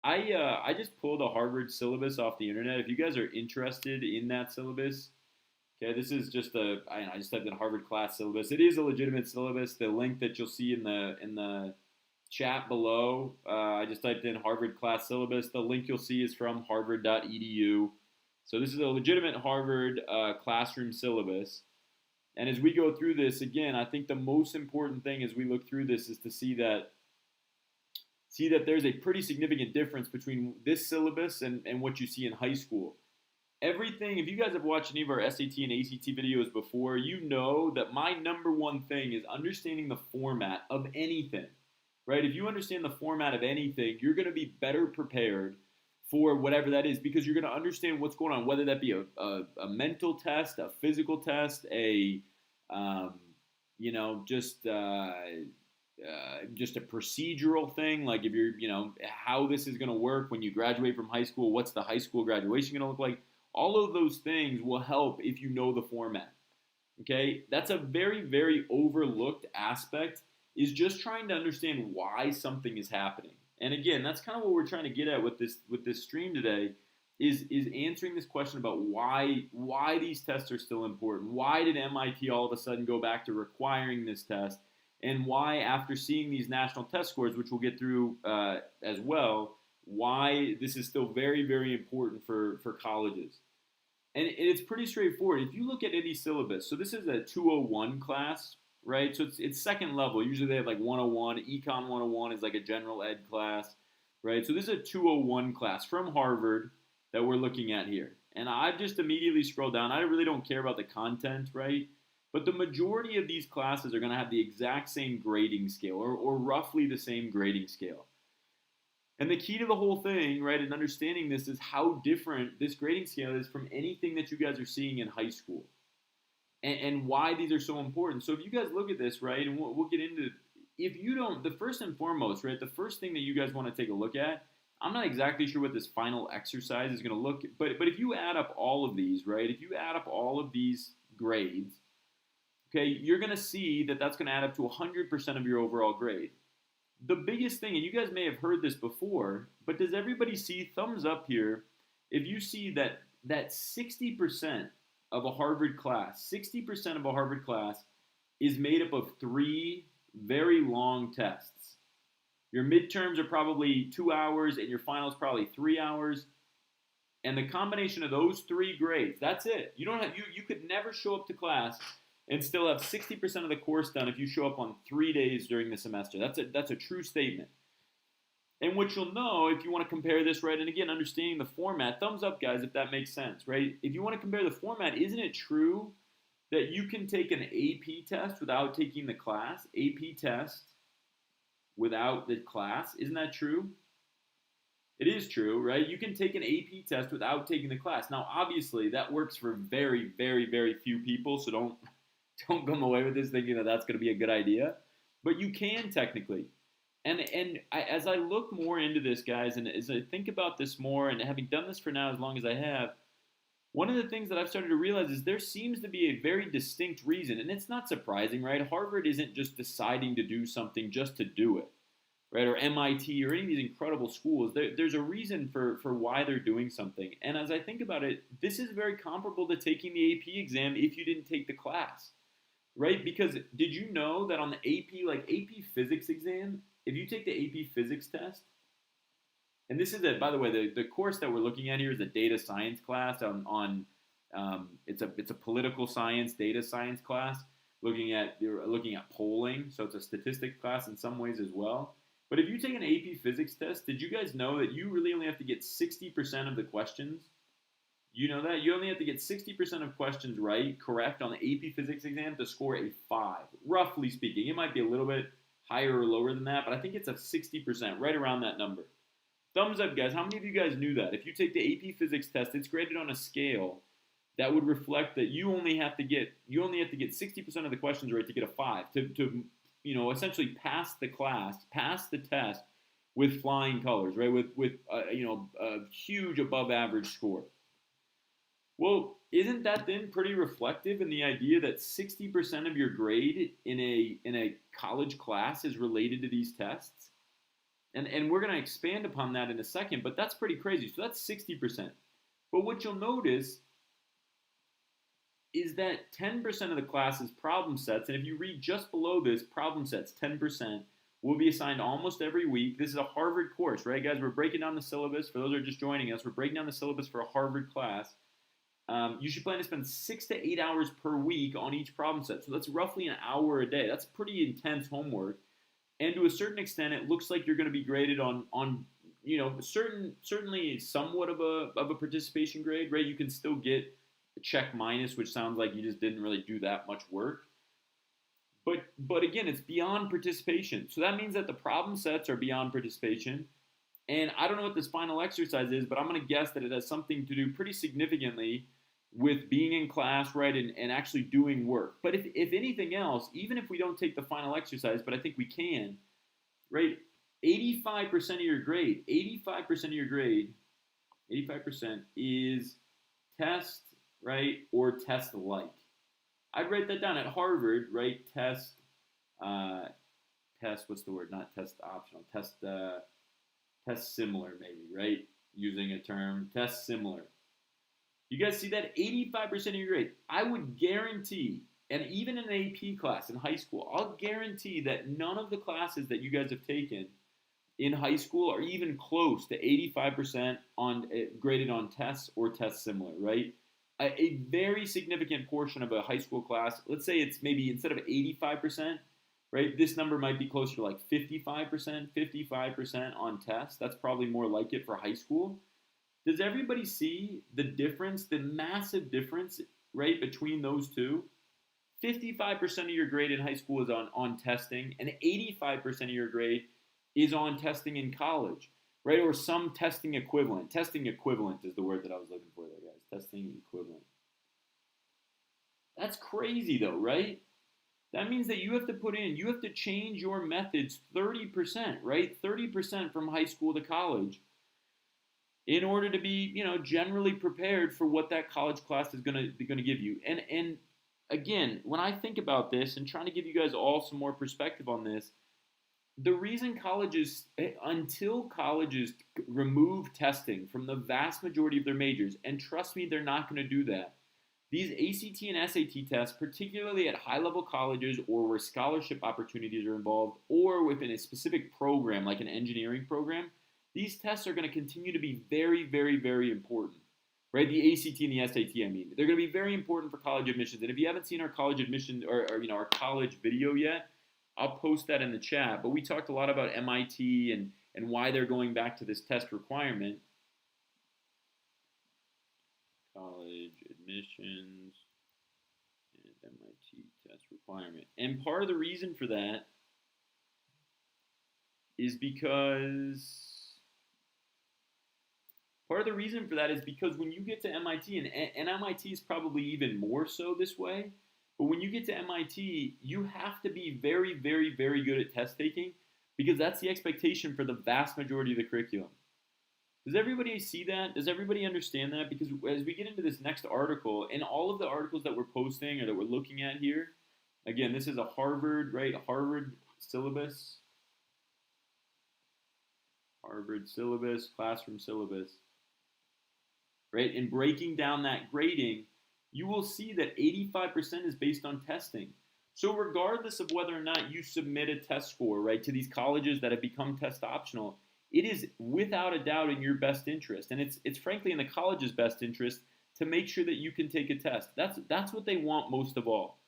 I just pulled a Harvard syllabus off the internet. If you guys are interested in that syllabus, okay, this is just I just typed in Harvard class syllabus. It is a legitimate syllabus. The link that you'll see in the chat below, I just typed in Harvard class syllabus. The link you'll see is from harvard.edu. So this is a legitimate Harvard classroom syllabus. And as we go through this, again, I think the most important thing as we look through this is to see that there's a pretty significant difference between this syllabus and what you see in high school. Everything, if you guys have watched any of our SAT and ACT videos before, you know that my number one thing is understanding the format of anything, right? If you understand the format of anything, you're going to be better prepared for whatever that is because you're going to understand what's going on, whether that be a mental test, a physical test, um, you know, just a procedural thing, like if you're, how this is going to work when you graduate from high school, what's the high school graduation going to look like? All of those things will help if you know the format. Okay, that's a very, very overlooked aspect, is just trying to understand why something is happening. And again, that's kind of what we're trying to get at with this stream today, is answering this question about why these tests are still important. Why did MIT all of a sudden go back to requiring this test? And why, after seeing these national test scores, which we'll get through as well, why this is still very, very important for colleges. And it's pretty straightforward. If you look at any syllabus, so this is a 201 class, right? So it's second level. Usually they have like 101. Econ 101 is like a general ed class, right? So this is a 201 class from Harvard that we're looking at here. And I've just immediately scrolled down. I really don't care about the content, right? But the majority of these classes are going to have the exact same grading scale, or roughly the same grading scale. And the key to the whole thing, right, and understanding this is how different this grading scale is from anything that you guys are seeing in high school, and why these are so important. So if you guys look at this, right, and we'll get into, if you don't, the first and foremost, right, the first thing that you guys want to take a look at, I'm not exactly sure what this final exercise is going to look, but if you add up all of these, right, if you add up all of these grades, okay, you're going to see that that's going to add up to 100% of your overall grade. The biggest thing, and you guys may have heard this before, but does everybody see, thumbs up here, if you see that 60% of a Harvard class, 60% of a Harvard class is made up of three very long tests. Your midterms are probably 2 hours, and your finals probably 3 hours. And the combination of those three grades, that's it. You could never show up to class and still have 60% of the course done if you show up on 3 days during the semester. That's a true statement. And what you'll know, if you want to compare this, right, and again, understanding the format, thumbs up, guys, if that makes sense, right? If you want to compare the format, isn't it true that you can take an AP test without taking the class? AP test without the class, isn't that true? It is true, right? You can take an AP test without taking the class. Now, obviously, that works for very, very, very few people, so don't come away with this thinking that that's going to be a good idea. But you can technically. As I look more into this, guys, and as I think about this more, and having done this for now as long as I have, one of the things that I've started to realize is there seems to be a very distinct reason, and it's not surprising, right? Harvard isn't just deciding to do something just to do it, right? Or MIT or any of these incredible schools. There's a reason for why they're doing something. And as I think about it, this is very comparable to taking the AP exam if you didn't take the class, right? Because did you know that on the AP, like AP physics exam, if you take the AP physics test, and this is by the way, the course that we're looking at here is a data science class it's a political science, data science class, you're looking at polling, so it's a statistics class in some ways as well. But if you take an AP physics test, did you guys know that you really only have to get 60% of the questions? You know that? You only have to get 60% of questions correct on the AP physics exam to score a 5, roughly speaking. It might be a little bit higher or lower than that, but I think it's a 60%, right around that number. Thumbs up, guys. How many of you guys knew that? If you take the AP physics test, it's graded on a scale that would reflect that you only have to get 60% of the questions right to get a 5 to essentially pass the class, pass the test with flying colors, right? With a huge above average score. Well, isn't that then pretty reflective in the idea that 60% of your grade in a college class is related to these tests? And we're going to expand upon that in a second, but that's pretty crazy. So that's 60%. But what you'll notice is that 10% of the class is problem sets. And if you read just below this, problem sets, 10%, will be assigned almost every week. This is a Harvard course, right, guys? We're breaking down the syllabus. For those who are just joining us, we're breaking down the syllabus for a Harvard class. You should plan to spend 6 to 8 hours per week on each problem set. So that's roughly an hour a day. That's pretty intense homework. And to a certain extent, it looks like you're going to be graded on certainly somewhat of a participation grade, right? You can still get a check minus, which sounds like you just didn't really do that much work. But again, it's beyond participation. So that means that the problem sets are beyond participation. And I don't know what this final exercise is, but I'm going to guess that it has something to do pretty significantly with being in class, right, and actually doing work. But if anything else, even if we don't take the final exercise, but I think we can, right, 85% of your grade, 85% is test, right, or test-like. I'd write that down at Harvard, right, what's the word, not test optional, test similar maybe, right, using a term, test similar. You guys see that? 85% of your grade. I would guarantee, and even in an AP class in high school, I'll guarantee that none of the classes that you guys have taken in high school are even close to 85% graded on tests or test similar, right? A very significant portion of a high school class, let's say it's maybe instead of 85%, right, this number might be closer to like 55% on tests. That's probably more like it for high school. Does everybody see the difference, the massive difference, right, between those two? 55% of your grade in high school is on testing, and 85% of your grade is on testing in college, right, or some testing equivalent. Testing equivalent is the word that I was looking for there, guys. Testing equivalent. That's crazy, though, right? That means that you have to change your methods 30%, right? 30% from high school to college in order to be, generally prepared for what that college class is going to give you. And again, when I think about this and trying to give you guys all some more perspective on this, the reason until colleges remove testing from the vast majority of their majors, and trust me, they're not going to do that. These ACT and SAT tests, particularly at high-level colleges or where scholarship opportunities are involved, or within a specific program like an engineering program, these tests are going to continue to be very, very, very important, right? The ACT and the SAT, they're going to be very important for college admissions. And if you haven't seen our college admission or our college video yet, I'll post that in the chat. But we talked a lot about MIT and why they're going back to this test requirement. College admissions and MIT test requirement. And part of the reason for that is because when you get to MIT, and MIT is probably even more so this way, but when you get to MIT, you have to be very, very, very good at test taking because that's the expectation for the vast majority of the curriculum. Does everybody see that? Does everybody understand that? Because as we get into this next article, and all of the articles that we're posting or that we're looking at here, again, this is a Harvard, right? Harvard syllabus, classroom syllabus, right? And breaking down that grading, you will see that 85% is based on testing. So regardless of whether or not you submit a test score, right, to these colleges that have become test optional, it is without a doubt in your best interest, and it's frankly in the college's best interest to make sure that you can take a test. That's what they want most of all.